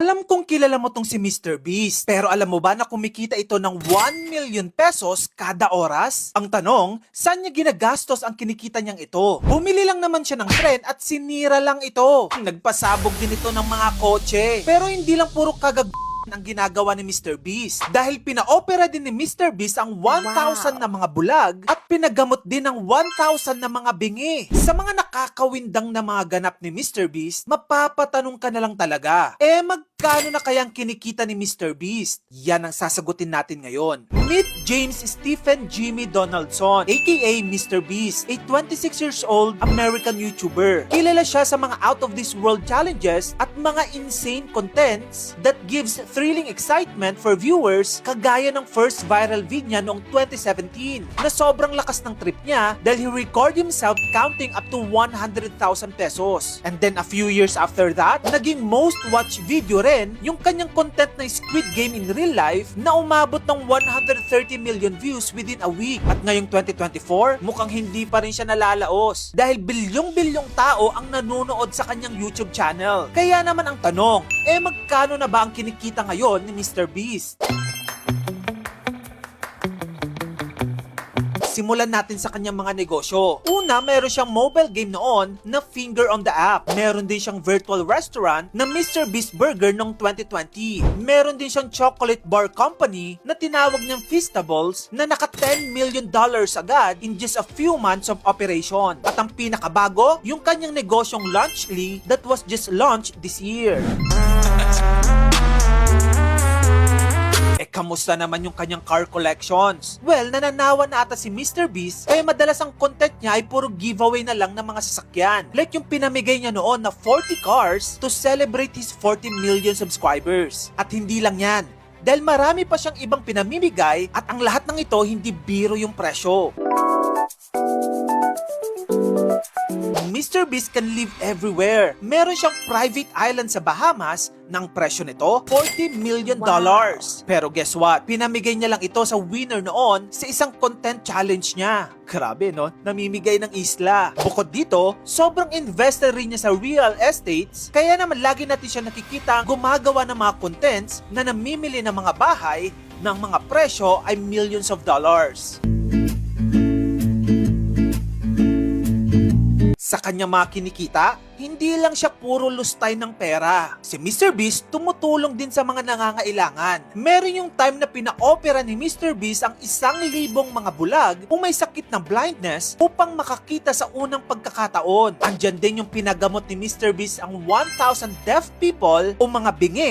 Alam kong kilala mo tong si Mr. Beast, pero alam mo ba na kumikita ito ng 1 million pesos kada oras? Ang tanong, saan niya ginagastos ang kinikita niyang ito? Bumili lang naman siya ng tren at sinira lang ito. Nagpasabog din ito ng mga kotse. Pero hindi lang puro ang ginagawa ni Mr. Beast dahil pina-opera din ni Mr. Beast ang 1,000 na mga bulag at pinagamot din ng 1,000 na mga bingi. Sa mga nakakawindang na mga ganap ni Mr. Beast, mapapatanong ka na lang talaga, magkano na kayang kinikita ni Mr. Beast? Yan ang sasagutin natin ngayon. Meet James Stephen Jimmy Donaldson, aka Mr. Beast, a 26 years old American YouTuber. Kilala siya sa mga out of this world challenges at mga insane contents that gives thrilling excitement for viewers, kagaya ng first viral vid niya noong 2017 na sobrang lakas ng trip niya dahil he record himself counting up to 100,000 pesos. And then a few years after that, naging most watched video rin yung kanyang content na Squid Game in real life na umabot ng 130 million views within a week. At ngayong 2024, mukhang hindi pa rin siya nalalaos dahil bilyong-bilyong tao ang nanonood sa kanyang YouTube channel. Kaya naman ang tanong, magkano na ba ang kinikita ngayon ni Mr. Beast? Simulan natin sa kanyang mga negosyo. Una, meron siyang mobile game noon na Finger on the App. Meron din siyang virtual restaurant na Mr. Beast Burger noong 2020. Meron din siyang chocolate bar company na tinawag niyang Feastables na naka $10 million agad in just a few months of operation. At ang pinakabago, yung kanyang negosyong Lunchly that was just launched this year. Kamusta naman yung kanyang car collections? Well, nananawa na ata si Mr. Beast kaya madalas ang content niya ay puro giveaway na lang ng mga sasakyan. Like yung pinamigay niya noon na 40 cars to celebrate his 40 million subscribers. At hindi lang yan, dahil marami pa siyang ibang pinamimigay at ang lahat ng ito hindi biro yung presyo. Mr. Beast can live everywhere. Meron siyang private island sa Bahamas ng presyo nito, $40 million. Wow. Pero guess what? Pinamigay niya lang ito sa winner noon sa isang content challenge niya. Grabe no? Namimigay ng isla. Bukod dito, sobrang investor rin niya sa real estates, kaya naman lagi natin siya nakikita gumagawa ng mga contents na namimili ng mga bahay ng mga presyo ay millions of dollars. Sa kanyang mga kinikita, hindi lang siya puro lustay ng pera. Si Mr. Beast tumutulong din sa mga nangangailangan. Meron yung time na pina-opera ni Mr. Beast ang 1,000 mga bulag kung may sakit ng blindness upang makakita sa unang pagkakataon. Andyan din yung pinagamot ni Mr. Beast ang 1,000 deaf people o mga bingi